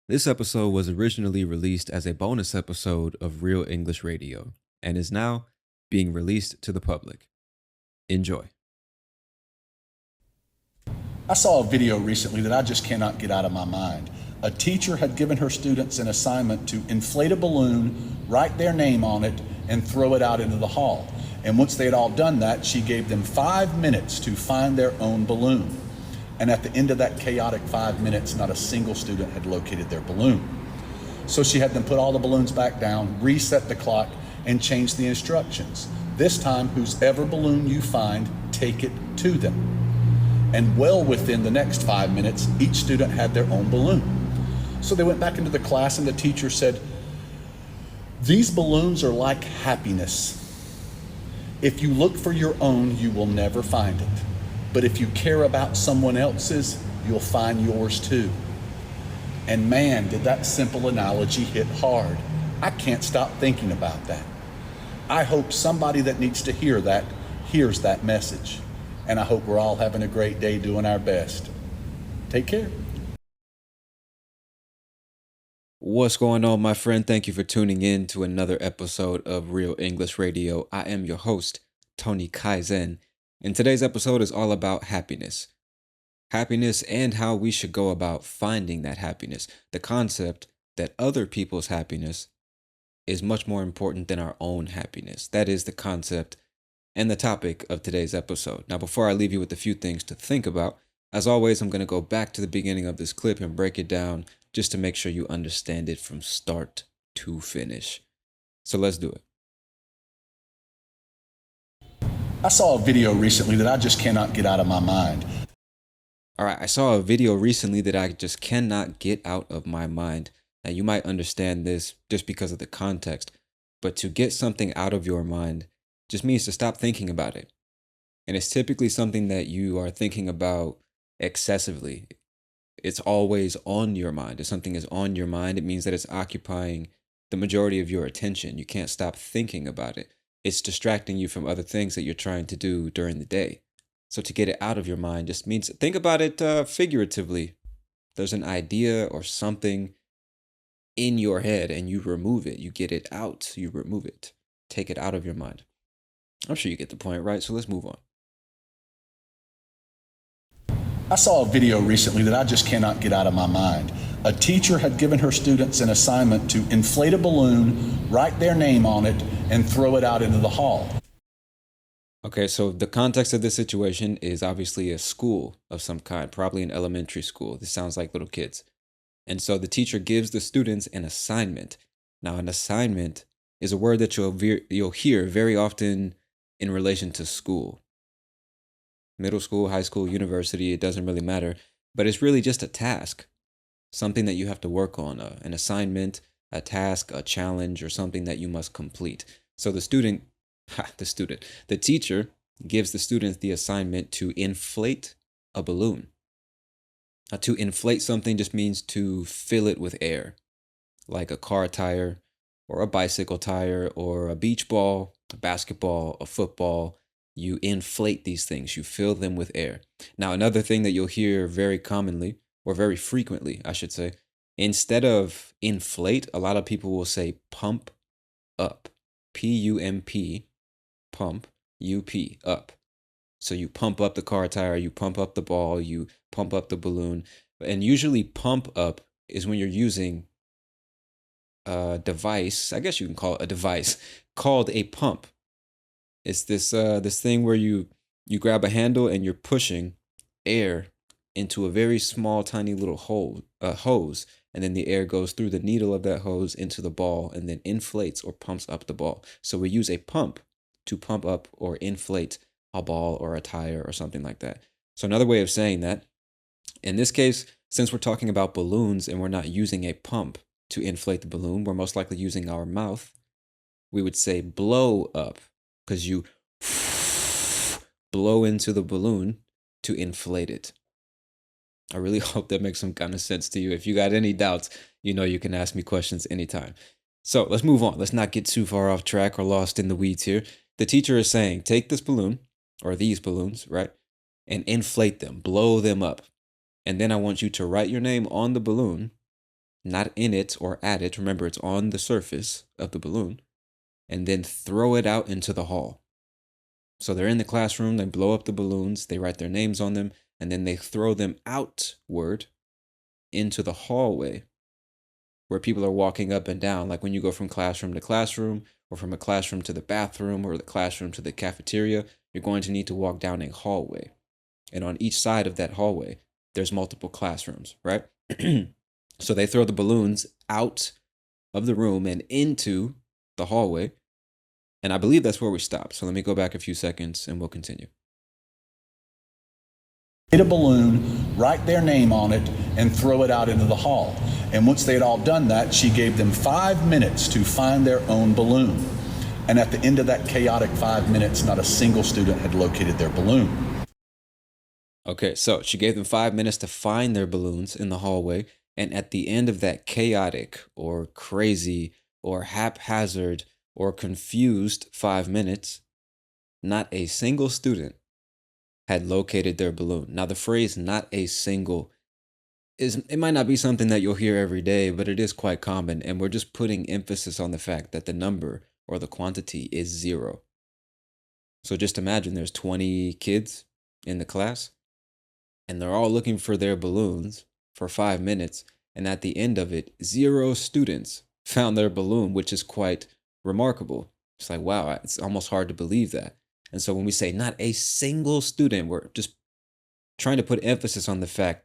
This episode was originally released as a bonus episode of Real English Radio and is now being released to the public. Enjoy. I saw a video recently that I just cannot get out of my mind. A teacher had given her students an assignment to inflate a balloon, write their name on it, and throw it out into the hall. And once they had all done that, she gave them 5 minutes to find their own balloon. And at the end of that chaotic 5 minutes, not a single student had located their balloon. So she had them put all the balloons back down, reset the clock, and change the instructions. This time, whosever balloon you find, take it to them. And well within the next 5 minutes, each student had their own balloon. So they went back into the class and the teacher said, "These balloons are like happiness. If you look for your own, you will never find it. But if you care about someone else's, you'll find yours too." And man, did that simple analogy hit hard. I can't stop thinking about that. I hope somebody that needs to hear that hears that message. And I hope we're all having a great day doing our best. Take care. What's going on, my friend? Thank you for tuning in to another episode of Real English Radio. I am your host, Tony Kaizen, and today's episode is all about happiness. Happiness and how we should go about finding that happiness. The concept that other people's happiness is much more important than our own happiness. That is the concept and the topic of today's episode. Now, before I leave you with a few things to think about, as always, I'm going to go back to the beginning of this clip and break it down just to make sure you understand it from start to finish. So let's do it. I saw a video recently that I just cannot get out of my mind. All right, I saw a video recently that I just cannot get out of my mind. Now, you might understand this just because of the context, but to get something out of your mind just means to stop thinking about it. And it's typically something that you are thinking about excessively. It's always on your mind. If something is on your mind, it means that it's occupying the majority of your attention. You can't stop thinking about it. It's distracting you from other things that you're trying to do during the day. So to get it out of your mind just means think about it figuratively. There's an idea or something in your head and you remove it. You get it out. You remove it. Take it out of your mind. I'm sure you get the point, right? So let's move on. I saw a video recently that I just cannot get out of my mind. A teacher had given her students an assignment to inflate a balloon, write their name on it, and throw it out into the hall. Okay, so the context of this situation is obviously a school of some kind, probably an elementary school. This sounds like little kids. And so the teacher gives the students an assignment. Now, an assignment is a word that you'll hear very often in relation to school. Middle school, high school, university, it doesn't really matter. But it's really just a task, something that you have to work on, an assignment, a task, a challenge, or something that you must complete. So the teacher gives the students the assignment to inflate a balloon. Now, to inflate something just means to fill it with air, like a car tire or a bicycle tire or a beach ball, a basketball, a football. You inflate these things, you fill them with air. Now, another thing that you'll hear very commonly, or very frequently, I should say, instead of inflate, a lot of people will say pump up. P-U-M-P, pump, U-P, up. So you pump up the car tire, you pump up the ball, you pump up the balloon. And usually pump up is when you're using a device, I guess you can call it a device, called a pump. It's this thing where you grab a handle and you're pushing air into a very small, tiny little hose, and then the air goes through the needle of that hose into the ball and then inflates or pumps up the ball. So we use a pump to pump up or inflate a ball or a tire or something like that. So another way of saying that, in this case, since we're talking about balloons and we're not using a pump to inflate the balloon, we're most likely using our mouth. We would say blow up, because you blow into the balloon to inflate it. I really hope that makes some kind of sense to you. If you got any doubts, you can ask me questions anytime. So let's move on. Let's not get too far off track or lost in the weeds here. The teacher is saying, take this balloon, or these balloons, right, and inflate them, blow them up. And then I want you to write your name on the balloon not in it or at it. Remember, it's on the surface of the balloon, and then throw it out into the hall. So they're in the classroom, they blow up the balloons, they write their names on them, and then they throw them outward into the hallway where people are walking up and down, like when you go from classroom to classroom, or from a classroom to the bathroom, or the classroom to the cafeteria, you're going to need to walk down a hallway. And on each side of that hallway, there's multiple classrooms, right? So they throw the balloons out of the room and into the hallway. And I believe that's where we stopped. So let me go back a few seconds and we'll continue. Hit a balloon, write their name on it, and throw it out into the hall. And once they had all done that, she gave them 5 minutes to find their own balloon. And at the end of that chaotic 5 minutes, not a single student had located their balloon. Okay, so she gave them 5 minutes to find their balloons in the hallway. And at the end of that chaotic or crazy or haphazard or confused 5 minutes, not a single student had located their balloon. Now, the phrase not a single it might not be something that you'll hear every day, but it is quite common. And we're just putting emphasis on the fact that the number or the quantity is 0. So just imagine there's 20 kids in the class and they're all looking for their balloons for 5 minutes. And at the end of it, 0 students found their balloon, which is quite remarkable. It's like, wow, it's almost hard to believe that. And so when we say not a single student, we're just trying to put emphasis on the fact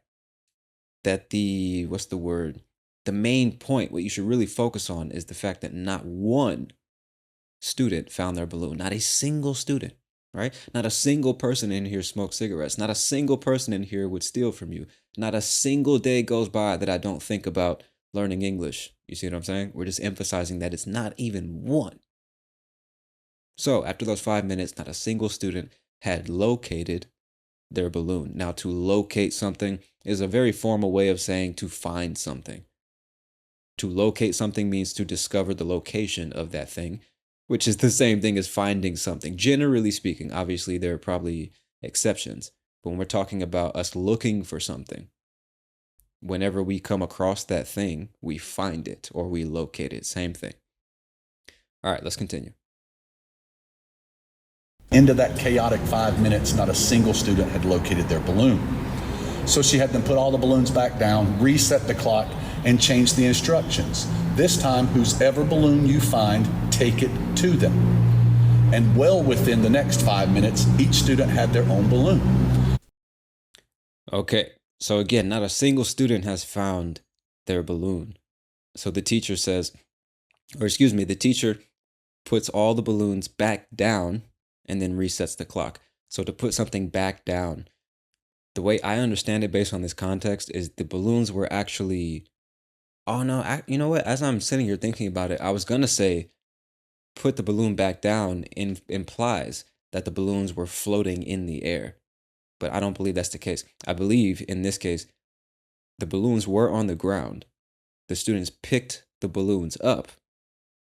that the main point, what you should really focus on is the fact that not one student found their balloon, not a single student, right? Not a single person in here smoked cigarettes. Not a single person in here would steal from you. Not a single day goes by that I don't think about learning English. You see what I'm saying? We're just emphasizing that it's not even one. So after those 5 minutes, not a single student had located their balloon. Now, to locate something is a very formal way of saying to find something. To locate something means to discover the location of that thing, which is the same thing as finding something. Generally speaking, obviously, there are probably exceptions. But when we're talking about us looking for something, whenever we come across that thing, we find it or we locate it. Same thing. All right, let's continue. Into that chaotic 5 minutes, not a single student had located their balloon. So she had them put all the balloons back down, reset the clock, and change the instructions. This time, whosever balloon you find, take it to them. And well within the next 5 minutes, each student had their own balloon. Okay, so again, not a single student has found their balloon. So the teacher the teacher puts all the balloons back down and then resets the clock. So to put something back down, the way I understand it based on this context is the balloons were actually, you know what? As I'm sitting here thinking about it, I was going to say put the balloon back down implies that the balloons were floating in the air. But I don't believe that's the case. I believe in this case, the balloons were on the ground. The students picked the balloons up.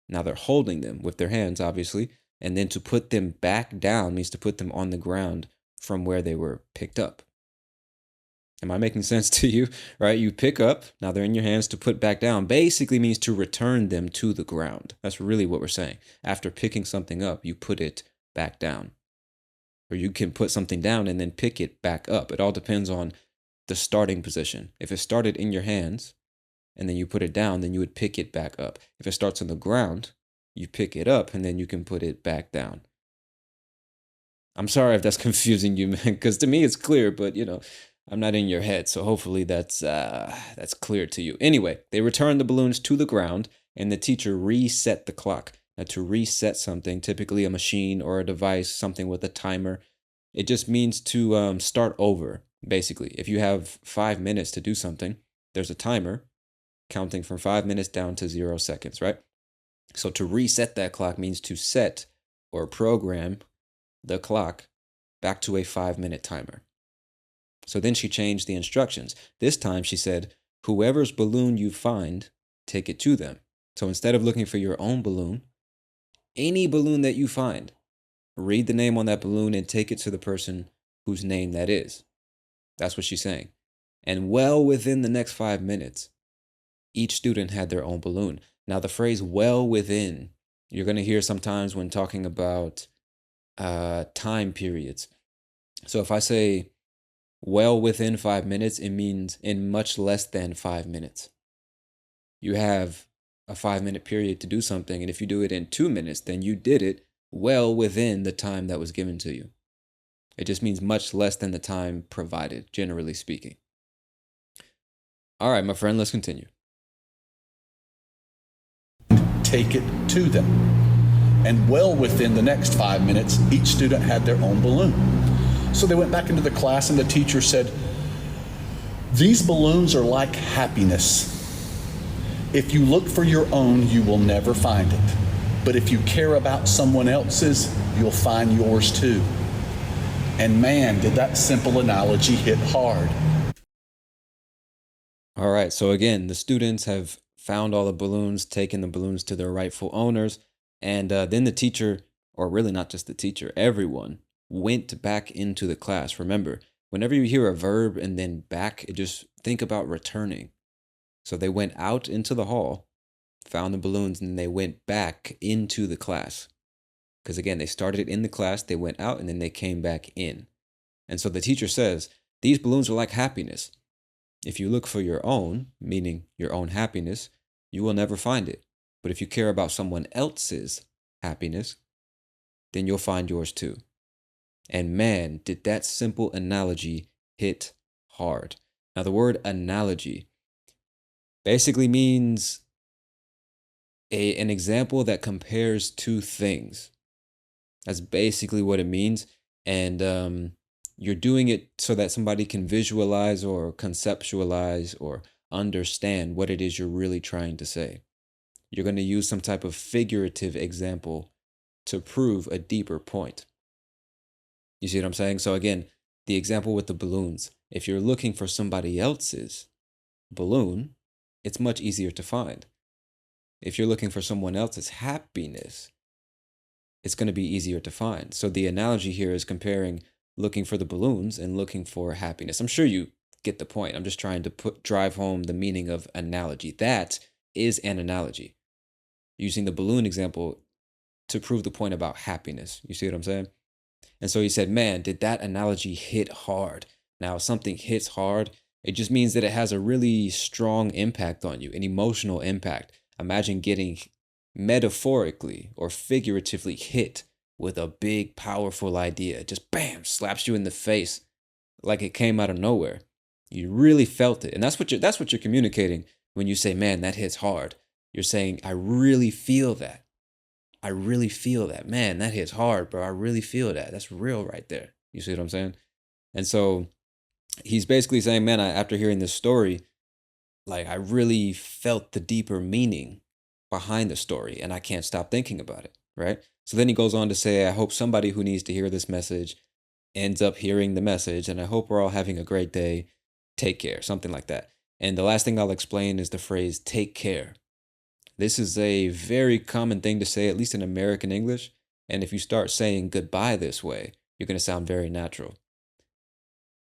Now they're holding them with their hands, obviously. And then to put them back down means to put them on the ground from where they were picked up. Am I making sense to you? Right? You pick up, now they're in your hands. To put back down basically means to return them to the ground. That's really what we're saying. After picking something up, you put it back down. Or you can put something down and then pick it back up. It all depends on the starting position. If it started in your hands and then you put it down, then you would pick it back up. If it starts on the ground, you pick it up and then you can put it back down. I'm sorry if that's confusing you, man, because to me it's clear, but I'm not in your head, so hopefully that's clear to you. Anyway, they returned the balloons to the ground and the teacher reset the clock. Now, to reset something, typically a machine or a device, something with a timer, it just means to start over, basically. If you have 5 minutes to do something, there's a timer counting from 5 minutes down to 0 seconds, right? So to reset that clock means to set or program the clock back to a 5-minute timer. So then she changed the instructions. This time she said, whoever's balloon you find, take it to them. So instead of looking for your own balloon, any balloon that you find, read the name on that balloon and take it to the person whose name that is. That's what she's saying. And well within the next 5 minutes, Each student had their own balloon. Now, the phrase well within, you're going to hear sometimes when talking about time periods. So if I say well within 5 minutes, it means in much less than 5 minutes. You have a 5 minute period to do something, and if you do it in 2 minutes, then you did it well within the time that was given to you. It just means much less than the time provided, generally speaking. All right, my friend, let's continue. Take it to them. And well within the next 5 minutes, each student had their own balloon. So they went back into the class and the teacher said, "These balloons are like happiness. If you look for your own, you will never find it. But if you care about someone else's, you'll find yours too." And man, did that simple analogy hit hard. All right, so again, the students have found all the balloons, taken the balloons to their rightful owners, and then the teacher, or really not just the teacher, everyone went back into the class. Remember, whenever you hear a verb and then back, just think about returning. So they went out into the hall, found the balloons, and they went back into the class. Because again, they started it in the class, they went out, and then they came back in. And so the teacher says, these balloons are like happiness. If you look for your own, meaning your own happiness, you will never find it. But if you care about someone else's happiness, then you'll find yours too. And man, did that simple analogy hit hard. Now, the word analogy basically means an example that compares two things. That's basically what it means. And you're doing it so that somebody can visualize or conceptualize or understand what it is you're really trying to say. You're going to use some type of figurative example to prove a deeper point. You see what I'm saying? So again, the example with the balloons. If you're looking for somebody else's balloon, it's much easier to find. If you're looking for someone else's happiness, it's going to be easier to find. So the analogy here is comparing looking for the balloons and looking for happiness. I'm sure you get the point. I'm just trying to drive home the meaning of analogy. That is an analogy. Using the balloon example to prove the point about happiness. You see what I'm saying? And so he said, man, did that analogy hit hard? Now, if something hits hard, it just means that it has a really strong impact on you, an emotional impact. Imagine getting metaphorically or figuratively hit with a big, powerful idea. Just bam, slaps you in the face like it came out of nowhere. You really felt it. And that's what you're communicating when you say, man, that hits hard. You're saying, I really feel that. I really feel that. Man, that hits hard, bro. I really feel that. That's real right there. You see what I'm saying? And so he's basically saying, man, after hearing this story, like I really felt the deeper meaning behind the story and I can't stop thinking about it, right? So then he goes on to say, I hope somebody who needs to hear this message ends up hearing the message, and I hope we're all having a great day. Take care, something like that. And the last thing I'll explain is the phrase take care. This is a very common thing to say, at least in American English. And if you start saying goodbye this way, you're going to sound very natural.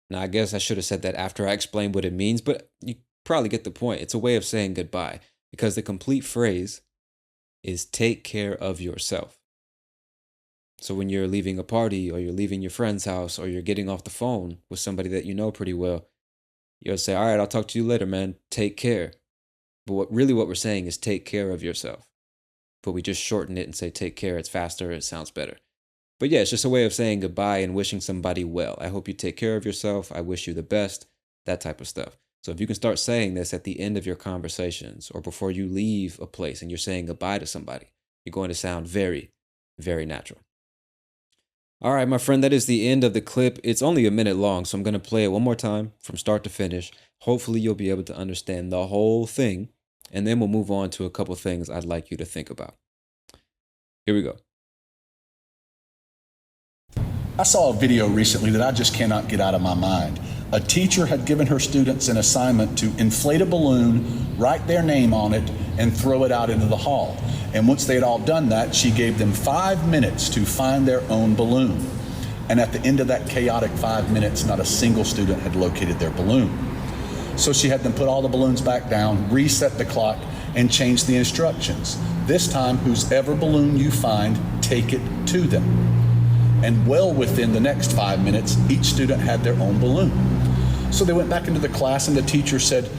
Now, I guess I should have said that after I explained what it means, but you probably get the point. It's a way of saying goodbye because the complete phrase is take care of yourself. So when you're leaving a party or you're leaving your friend's house or you're getting off the phone with somebody that you know pretty well, you'll say, all right, I'll talk to you later, man. Take care. But what we're saying is take care of yourself. But we just shorten it and say take care. It's faster. It sounds better. But yeah, it's just a way of saying goodbye and wishing somebody well. I hope you take care of yourself. I wish you the best. That type of stuff. So if you can start saying this at the end of your conversations or before you leave a place and you're saying goodbye to somebody, you're going to sound very, very natural. All right, my friend, that is the end of the clip. It's only a minute long, so I'm going to play it one more time from start to finish. Hopefully, you'll be able to understand the whole thing, and then we'll move on to a couple things I'd like you to think about. Here we go. I saw a video recently that I just cannot get out of my mind. A teacher had given her students an assignment to inflate a balloon, write their name on it, and throw it out into the hall. And once they had all done that, she gave them 5 minutes to find their own balloon. And at the end of that chaotic 5 minutes, not a single student had located their balloon. So she had them put all the balloons back down, reset the clock, and change the instructions. This time, whose ever balloon you find, take it to them. And well within the next 5 minutes, each student had their own balloon. So they went back into the class and the teacher said,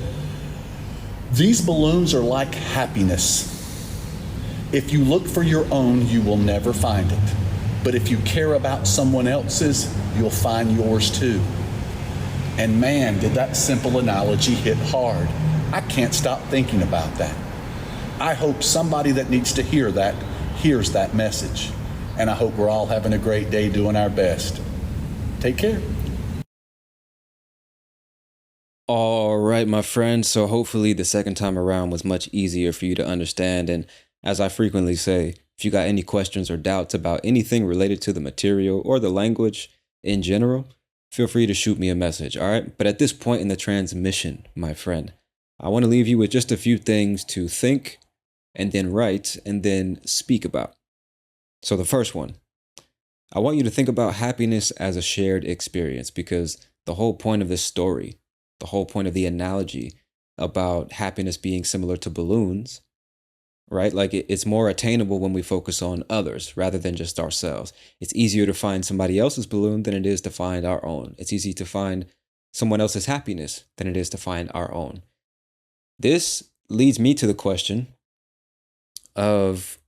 "These balloons are like happiness. If you look for your own, you will never find it. But if you care about someone else's, you'll find yours too." And man, did that simple analogy hit hard. I can't stop thinking about that. I hope somebody that needs to hear that hears that message. And I hope we're all having a great day doing our best. Take care. All right, my friend. So hopefully the second time around was much easier for you to understand. And as I frequently say, if you got any questions or doubts about anything related to the material or the language in general, feel free to shoot me a message. All right. But at this point in the transmission, my friend, I want to leave you with just a few things to think and then write and then speak about. So the first one, I want you to think about happiness as a shared experience, because the whole point of this story, the whole point of the analogy about happiness being similar to balloons, right? Like it's more attainable when we focus on others rather than just ourselves. It's easier to find somebody else's balloon than it is to find our own. It's easy to find someone else's happiness than it is to find our own. This leads me to the question of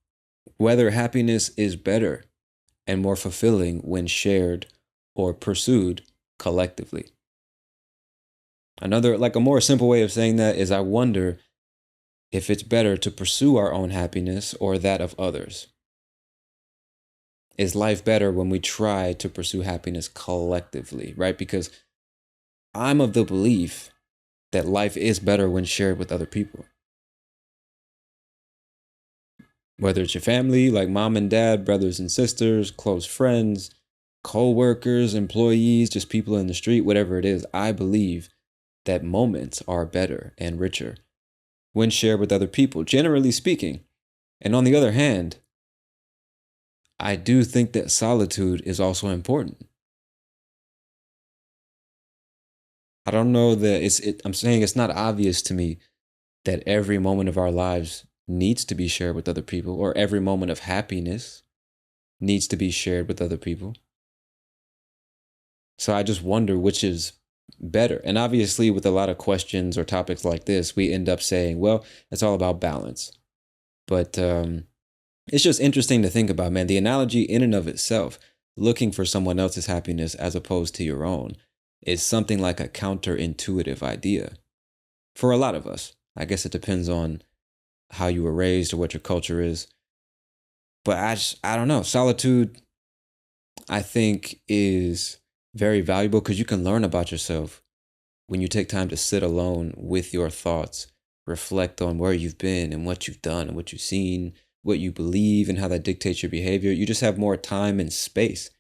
whether happiness is better and more fulfilling when shared or pursued collectively. Another, like a more simple way of saying that is I wonder if it's better to pursue our own happiness or that of others. Is life better when we try to pursue happiness collectively, right? Because I'm of the belief that life is better when shared with other people. Whether it's your family, like mom and dad, brothers and sisters, close friends, co-workers, employees, just people in the street, whatever it is, I believe that moments are better and richer when shared with other people, generally speaking. And on the other hand, I do think that solitude is also important. I don't know that I'm saying it's not obvious to me that every moment of our lives needs to be shared with other people, or every moment of happiness needs to be shared with other people. So I just wonder which is better. And obviously, with a lot of questions or topics like this, we end up saying, well, it's all about balance. But it's just interesting to think about, man. The analogy in and of itself, looking for someone else's happiness as opposed to your own, is something like a counterintuitive idea for a lot of us. I guess it depends on how you were raised or what your culture is. But I don't know. Solitude, I think, is very valuable because you can learn about yourself when you take time to sit alone with your thoughts, reflect on where you've been and what you've done and what you've seen, what you believe and how that dictates your behavior. You just have more time and space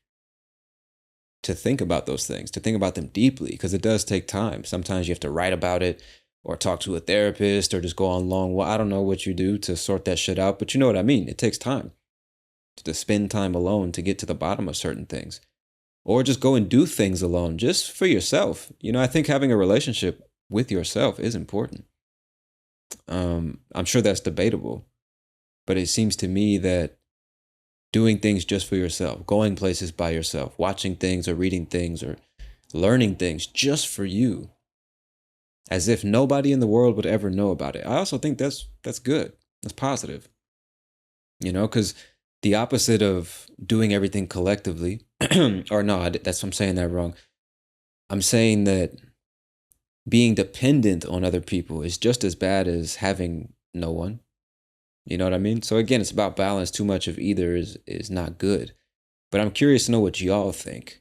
to think about those things, to think about them deeply, because it does take time. Sometimes you have to write about it or talk to a therapist or just go on long. Well, I don't know what you do to sort that shit out, but you know what I mean? It takes time to spend time alone to get to the bottom of certain things, or just go and do things alone just for yourself. You know, I think having a relationship with yourself is important. I'm sure that's debatable, but it seems to me that doing things just for yourself, going places by yourself, watching things or reading things or learning things just for you, as if nobody in the world would ever know about it. I also think that's good. That's positive. You know, because the opposite of doing everything collectively, or no, I'm saying that wrong. I'm saying that being dependent on other people is just as bad as having no one. You know what I mean? So again, it's about balance. Too much of either is not good. But I'm curious to know what y'all think.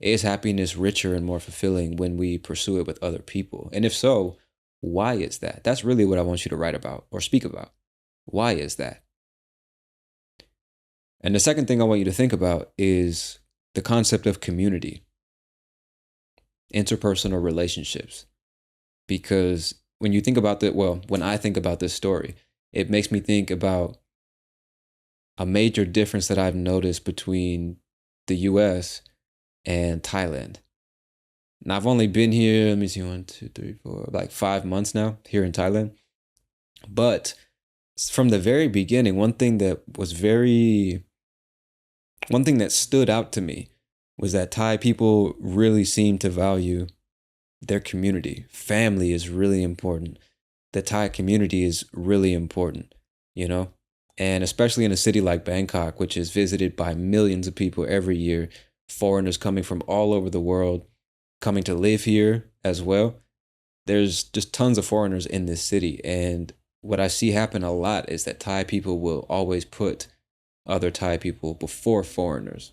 Is happiness richer and more fulfilling when we pursue it with other people? And if so, why is that? That's really what I want you to write about or speak about. Why is that? And the second thing I want you to think about is the concept of community, interpersonal relationships. Because when you think about that, well, when I think about this story, it makes me think about a major difference that I've noticed between the US and Thailand. And I've only been here, let me see, 1, 2, 3, 4, like 5 months now here in Thailand. But from the very beginning, one thing that stood out to me was that Thai people really seem to value their community. Family is really important. The Thai community is really important, you know? And especially in a city like Bangkok, which is visited by millions of people every year, foreigners coming from all over the world, coming to live here as well. There's just tons of foreigners in this city. And what I see happen a lot is that Thai people will always put other Thai people before foreigners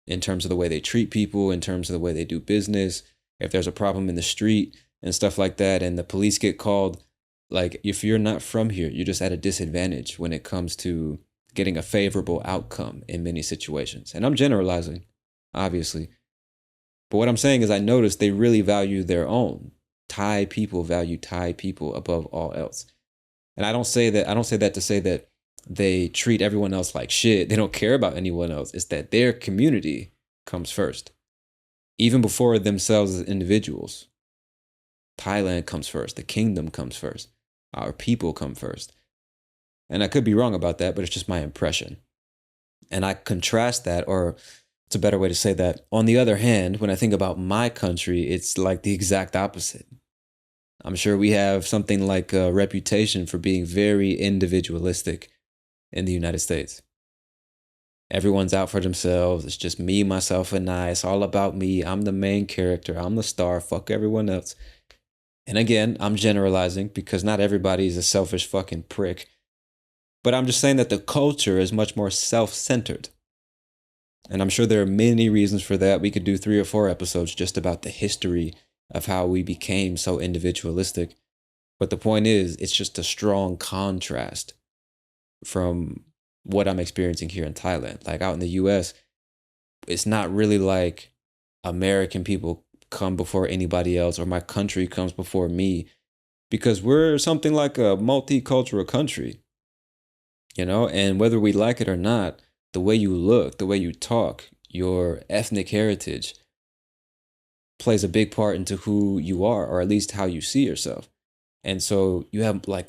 in terms of the way they treat people, in terms of the way they do business. If there's a problem in the street and stuff like that, and the police get called, like if you're not from here, you're just at a disadvantage when it comes to getting a favorable outcome in many situations. And I'm generalizing, obviously. But what I'm saying is I noticed they really value their own. Thai people value Thai people above all else. And I don't say that to say that they treat everyone else like shit. They don't care about anyone else. It's that their community comes first, even before themselves as individuals. Thailand comes first. The kingdom comes first. Our people come first. And I could be wrong about that, but it's just my impression. And I contrast that, or it's a better way to say that. On the other hand, when I think about my country, it's like the exact opposite. I'm sure we have something like a reputation for being very individualistic in the United States. Everyone's out for themselves. It's just me, myself, and I. It's all about me. I'm the main character. I'm the star. Fuck everyone else. And again, I'm generalizing because not everybody is a selfish fucking prick. But I'm just saying that the culture is much more self centered. And I'm sure there are many reasons for that. We could do 3 or 4 episodes just about the history of how we became so individualistic. But the point is, it's just a strong contrast from what I'm experiencing here in Thailand. Like out in the US, it's not really like American people come before anybody else or my country comes before me because we're something like a multicultural country, you know? And whether we like it or not, the way you look, the way you talk, your ethnic heritage plays a big part into who you are, or at least how you see yourself. And so you have like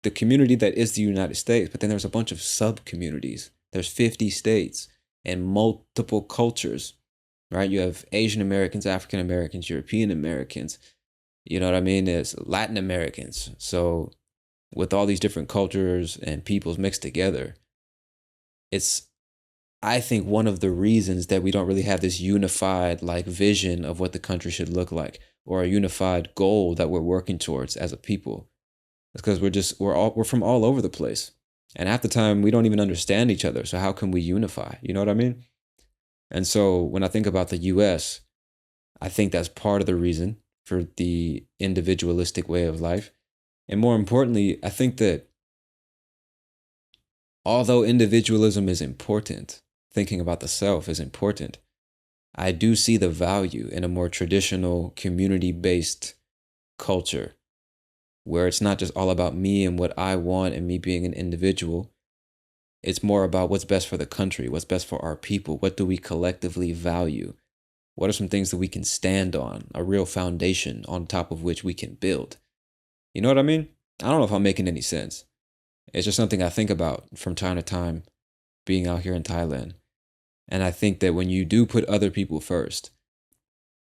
the community that is the United States, but then there's a bunch of sub communities. There's 50 states and multiple cultures, right? You have Asian Americans, African Americans, European Americans, you know what I mean? There's Latin Americans. So with all these different cultures and peoples mixed together, it's, I think, one of the reasons that we don't really have this unified like vision of what the country should look like or a unified goal that we're working towards as a people. It's because we're from all over the place. And half the time we don't even understand each other. So how can we unify? You know what I mean? And so when I think about the US, I think that's part of the reason for the individualistic way of life. And more importantly, I think that although individualism is important, thinking about the self is important, I do see the value in a more traditional community based culture where it's not just all about me and what I want and me being an individual. It's more about what's best for the country, what's best for our people, what do we collectively value? What are some things that we can stand on, a real foundation on top of which we can build? You know what I mean? I don't know if I'm making any sense. It's just something I think about from time to time being out here in Thailand. And I think that when you do put other people first,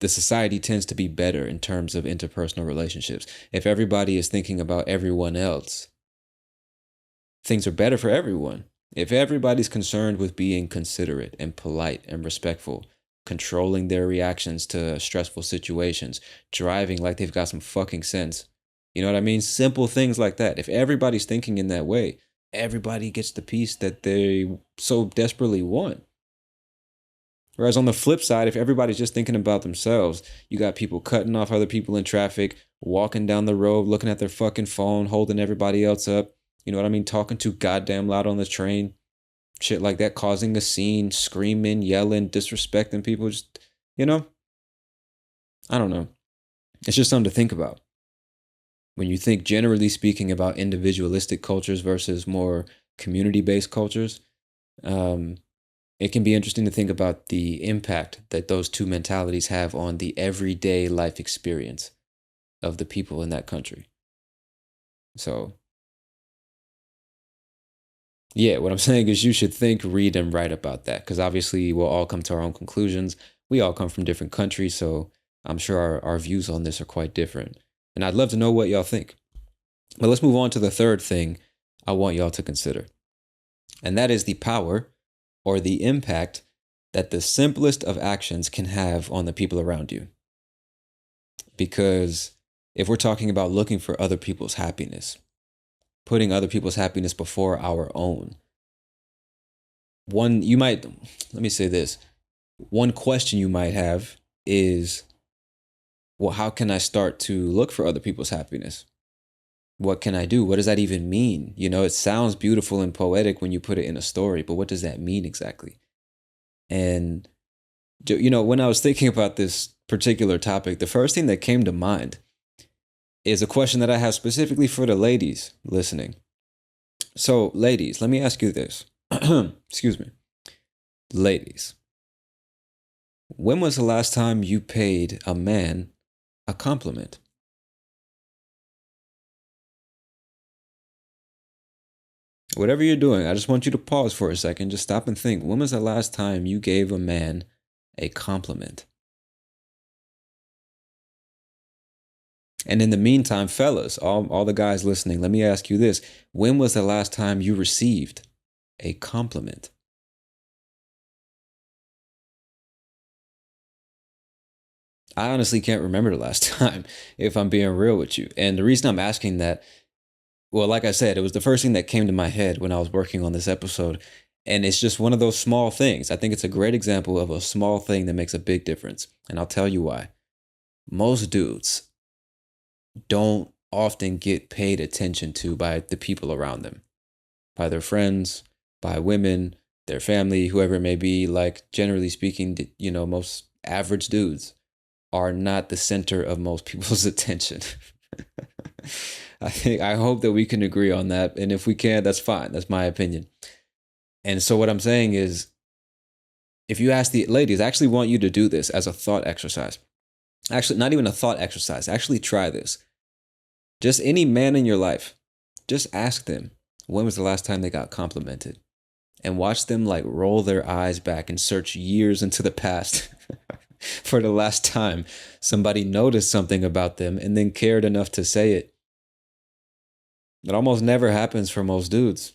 the society tends to be better in terms of interpersonal relationships. If everybody is thinking about everyone else, things are better for everyone. If everybody's concerned with being considerate and polite and respectful, controlling their reactions to stressful situations, driving like they've got some fucking sense, you know what I mean? Simple things like that. If everybody's thinking in that way, everybody gets the peace that they so desperately want. Whereas on the flip side, if everybody's just thinking about themselves, you got people cutting off other people in traffic, walking down the road, looking at their fucking phone, holding everybody else up. You know what I mean? Talking too goddamn loud on the train. Shit like that, causing a scene, screaming, yelling, disrespecting people. Just, you know? I don't know. It's just something to think about. When you think generally speaking about individualistic cultures versus more community-based cultures, it can be interesting to think about the impact that those two mentalities have on the everyday life experience of the people in that country. So, yeah, what I'm saying is you should think, read, and write about that because obviously we'll all come to our own conclusions. We all come from different countries, so I'm sure our views on this are quite different. And I'd love to know what y'all think. But let's move on to the third thing I want y'all to consider, and that is the power or the impact that the simplest of actions can have on the people around you. Because if we're talking about looking for other people's happiness, putting other people's happiness before our own, one, you might, let me say this, one question you might have is, well, how can I start to look for other people's happiness? What can I do? What does that even mean? You know, it sounds beautiful and poetic when you put it in a story, but what does that mean exactly? And, you know, when I was thinking about this particular topic, the first thing that came to mind is a question that I have specifically for the ladies listening. So, ladies, let me ask you this. Excuse me. Ladies, when was the last time you paid a man a compliment? Whatever you're doing, I just want you to pause for a second. Just stop and think. When was the last time you gave a man a compliment? And in the meantime, fellas, all the guys listening, let me ask you this. When was the last time you received a compliment? I honestly can't remember the last time, if I'm being real with you. And the reason I'm asking that, well, like I said, it was the first thing that came to my head when I was working on this episode. And it's just one of those small things. I think it's a great example of a small thing that makes a big difference. And I'll tell you why. Most dudes don't often get paid attention to by the people around them, by their friends, by women, their family, whoever it may be. Like, generally speaking, you know, most average dudes are not the center of most people's attention. I hope that we can agree on that. And if we can't, that's fine. That's my opinion. And so what I'm saying is, if you ask the ladies, I actually want you to do this as a thought exercise. Actually, not even a thought exercise. Actually try this. Just any man in your life, just ask them, when was the last time they got complimented? And watch them like roll their eyes back and search years into the past for the last time somebody noticed something about them and then cared enough to say it. It almost never happens for most dudes.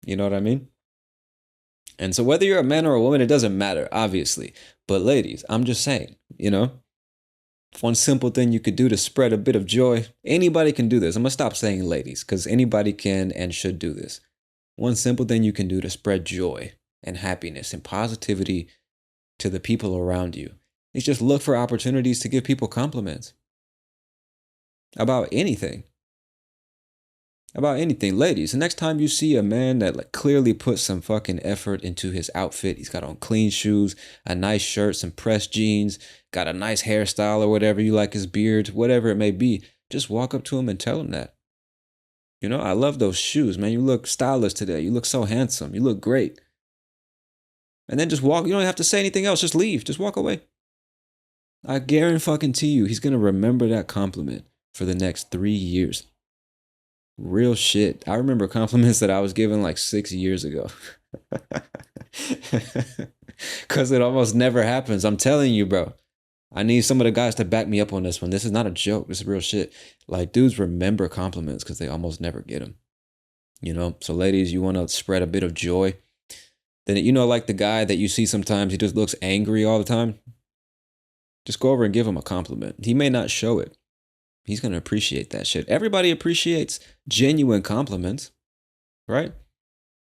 You know what I mean? And so whether you're a man or a woman, it doesn't matter, obviously. But ladies, I'm just saying, you know, one simple thing you could do to spread a bit of joy. Anybody can do this. I'm going to stop saying ladies because anybody can and should do this. One simple thing you can do to spread joy and happiness and positivity to the people around you is just look for opportunities to give people compliments about anything. About anything. Ladies, the next time you see a man that like clearly put some fucking effort into his outfit, he's got on clean shoes, a nice shirt, some pressed jeans, got a nice hairstyle or whatever you like, his beard, whatever it may be, just walk up to him and tell him that. You know, I love those shoes, man. You look stylish today. You look so handsome. You look great. And then just walk. You don't have to say anything else. Just leave. Just walk away. I guarantee you, he's going to remember that compliment for the next 3 years. Real shit. I remember compliments that I was given like 6 years ago. Because it almost never happens. I'm telling you, bro. I need some of the guys to back me up on this one. This is not a joke. This is real shit. Like, dudes remember compliments because they almost never get them. You know? So, ladies, you want to spread a bit of joy. Then, you know, like the guy that you see sometimes, he just looks angry all the time. Just go over and give him a compliment. He may not show it. He's going to appreciate that shit. Everybody appreciates genuine compliments, right?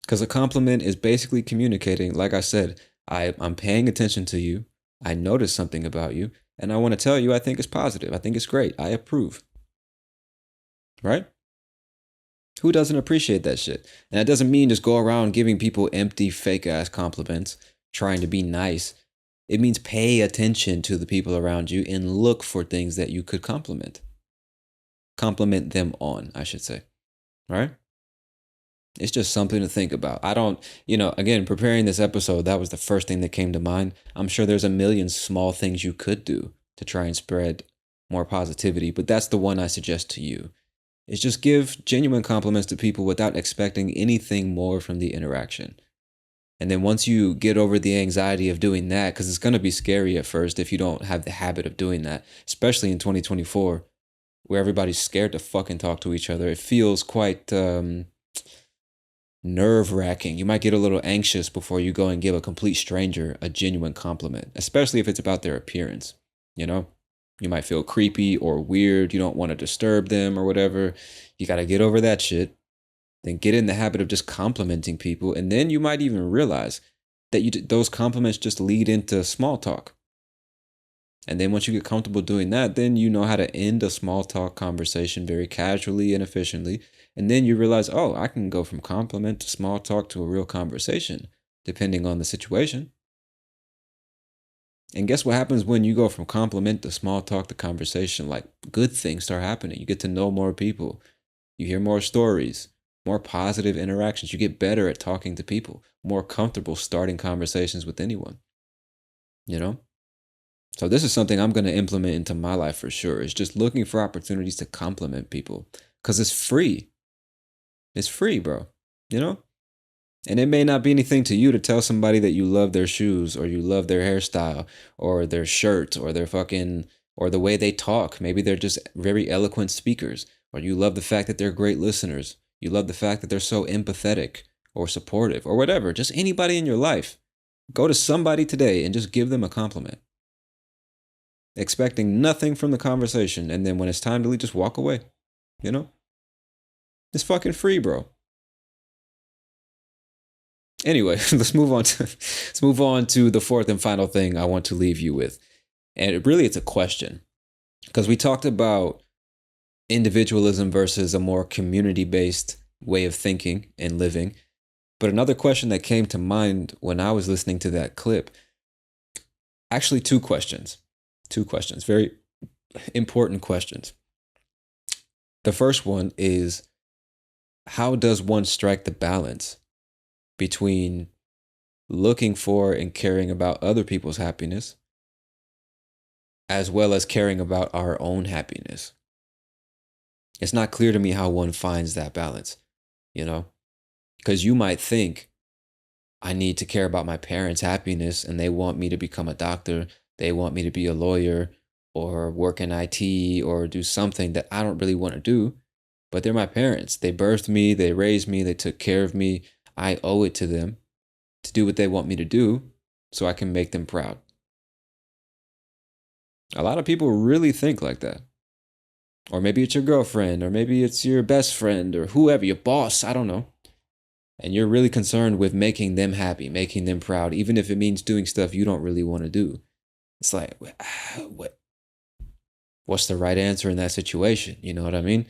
Because a compliment is basically communicating, like I said, I'm paying attention to you. I noticed something about you. And I want to tell you I think it's positive. I think it's great. I approve. Right? Who doesn't appreciate that shit? And that doesn't mean just go around giving people empty, fake ass compliments, trying to be nice. It means pay attention to the people around you and look for things that you could compliment. Compliment them on, I should say. Right? It's just something to think about. I don't, again, preparing this episode, that was the first thing that came to mind. I'm sure there's a million small things you could do to try and spread more positivity, but that's the one I suggest to you. Is just give genuine compliments to people without expecting anything more from the interaction. And then once you get over the anxiety of doing that, because it's going to be scary at first if you don't have the habit of doing that, especially in 2024, where everybody's scared to fucking talk to each other. It feels quite nerve wracking. You might get a little anxious before you go and give a complete stranger a genuine compliment, especially if it's about their appearance. You know, you might feel creepy or weird. You don't want to disturb them or whatever. You got to get over that shit. Then get in the habit of just complimenting people. And then you might even realize that those compliments just lead into small talk. And then once you get comfortable doing that, then you know how to end a small talk conversation very casually and efficiently. And then you realize, oh, I can go from compliment to small talk to a real conversation, depending on the situation. And guess what happens when you go from compliment to small talk to conversation? Like good things start happening. You get to know more people. You hear more stories, more positive interactions. You get better at talking to people, more comfortable starting conversations with anyone, you know? So this is something I'm going to implement into my life for sure. It's just looking for opportunities to compliment people because it's free. It's free, bro. You know? And it may not be anything to you to tell somebody that you love their shoes or you love their hairstyle or their shirt or their fucking or the way they talk. Maybe they're just very eloquent speakers, or you love the fact that they're great listeners. You love the fact that they're so empathetic or supportive or whatever. Just anybody in your life. Go to somebody today and just give them a compliment, expecting nothing from the conversation. And then when it's time to leave, just walk away. You know? It's fucking free, bro. Anyway, let's move on to the fourth and final thing I want to leave you with. And it's a question. Because we talked about individualism versus a more community-based way of thinking and living. But another question that came to mind when I was listening to that clip, actually two questions, very important questions. The first one is, how does one strike the balance between looking for and caring about other people's happiness as well as caring about our own happiness? It's not clear to me how one finds that balance, you know? Because you might think, I need to care about my parents' happiness and they want me to become a doctor, they want me to be a lawyer or work in IT or do something that I don't really want to do, but they're my parents. They birthed me, they raised me, they took care of me. I owe it to them to do what they want me to do so I can make them proud. A lot of people really think like that. Or maybe it's your girlfriend, or maybe it's your best friend, or whoever, your boss, I don't know. And you're really concerned with making them happy, making them proud, even if it means doing stuff you don't really want to do. It's like, what's the right answer in that situation? You know what I mean?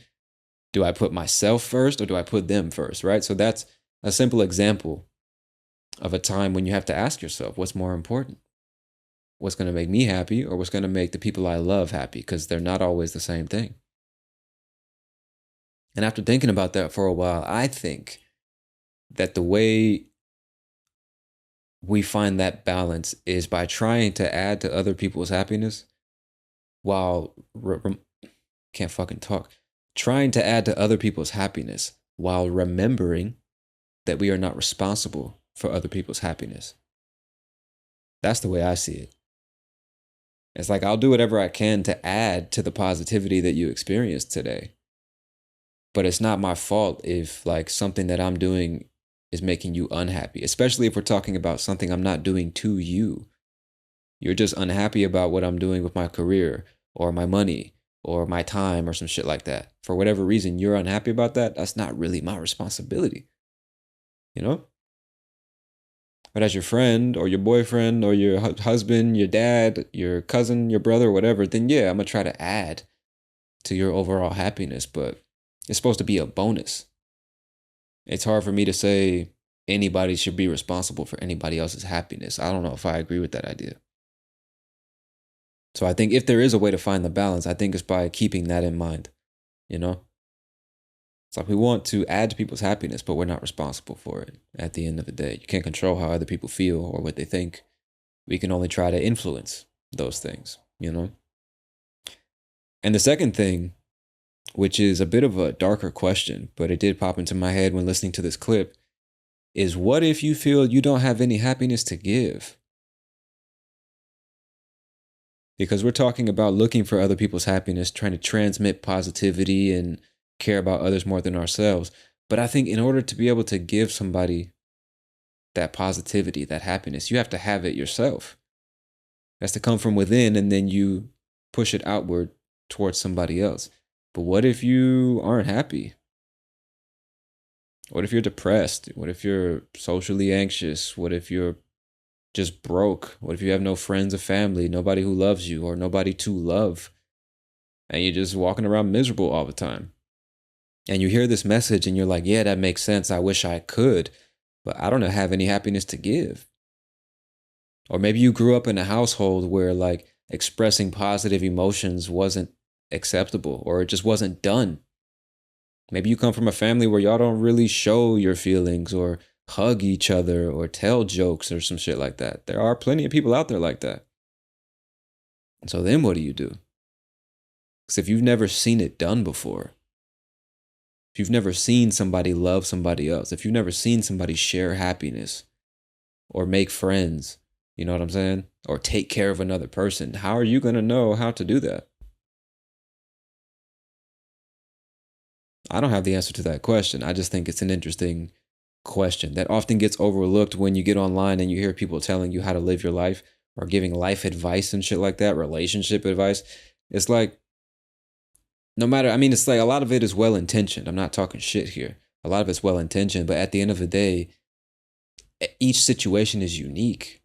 Do I put myself first or do I put them first, right? So that's a simple example of a time when you have to ask yourself, what's more important? What's going to make me happy or what's going to make the people I love happy? Because they're not always the same thing. And after thinking about that for a while, I think that the way we find that balance is by trying to add to other people's happiness while can't fucking talk. Trying to add to other people's happiness while remembering that we are not responsible for other people's happiness. That's the way I see it. It's like I'll do whatever I can to add to the positivity that you experienced today. But it's not my fault if like something that I'm doing is making you unhappy, especially if we're talking about something I'm not doing to you. You're just unhappy about what I'm doing with my career or my money or my time or some shit like that. For whatever reason, you're unhappy about that. That's not really my responsibility, you know? But as your friend or your boyfriend or your husband, your dad, your cousin, your brother, whatever, then yeah, I'm going to try to add to your overall happiness, but it's supposed to be a bonus. It's hard for me to say anybody should be responsible for anybody else's happiness. I don't know if I agree with that idea. So I think if there is a way to find the balance, I think it's by keeping that in mind, you know? It's like we want to add to people's happiness, but we're not responsible for it at the end of the day. You can't control how other people feel or what they think. We can only try to influence those things, you know? And the second thing, which is a bit of a darker question, but it did pop into my head when listening to this clip, is what if you feel you don't have any happiness to give? Because we're talking about looking for other people's happiness, trying to transmit positivity and care about others more than ourselves. But I think in order to be able to give somebody that positivity, that happiness, you have to have it yourself. It has to come from within, and then you push it outward towards somebody else. But what if you aren't happy? What if you're depressed? What if you're socially anxious? What if you're just broke? What if you have no friends or family, nobody who loves you or nobody to love? And you're just walking around miserable all the time. And you hear this message and you're like, yeah, that makes sense. I wish I could, but I don't have any happiness to give. Or maybe you grew up in a household where like expressing positive emotions wasn't acceptable or it just wasn't done. Maybe you come from a family where y'all don't really show your feelings or hug each other or tell jokes or some shit like that. There are plenty of people out there like that. And so then what do you do? Because if you've never seen it done before, if you've never seen somebody love somebody else, if you've never seen somebody share happiness or make friends, you know what I'm saying? Or take care of another person, how are you going to know how to do that? I don't have the answer to that question. I just think it's an interesting question that often gets overlooked when you get online and you hear people telling you how to live your life or giving life advice and shit like that, relationship advice. It's like, no matter, I mean, it's like a lot of it is well intentioned. I'm not talking shit here. A lot of it's well intentioned, but at the end of the day, each situation is unique.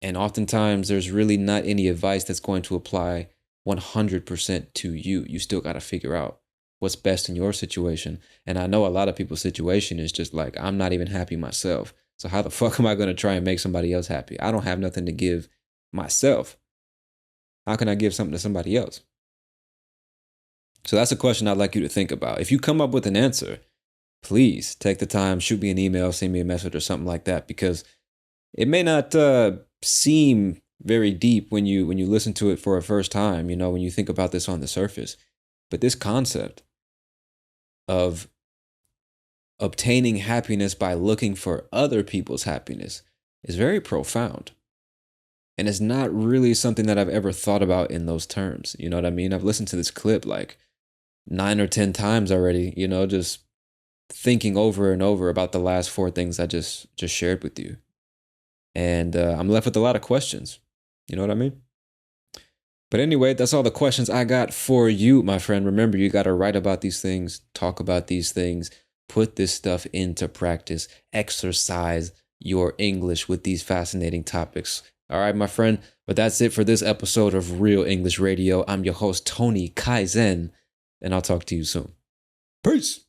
And oftentimes there's really not any advice that's going to apply 100% to you. You still got to figure out what's best in your situation. And I know a lot of people's situation is just like, I'm not even happy myself. So how the fuck am I going to try and make somebody else happy? I don't have nothing to give myself. How can I give something to somebody else? So that's a question I'd like you to think about. If you come up with an answer, please take the time, shoot me an email, send me a message or something like that, because it may not seem very deep when you listen to it for a first time, you know, when you think about this on the surface. But this concept of obtaining happiness by looking for other people's happiness is very profound. And it's not really something that I've ever thought about in those terms. You know what I mean? I've listened to this clip like 9 or 10 times already, you know, just thinking over and over about the last 4 things I just shared with you. And I'm left with a lot of questions. You know what I mean? But anyway, that's all the questions I got for you, my friend. Remember, you got to write about these things, talk about these things, put this stuff into practice, exercise your English with these fascinating topics. All right, my friend. But that's it for this episode of Real English Radio. I'm your host, Tony Kaizen, and I'll talk to you soon. Peace.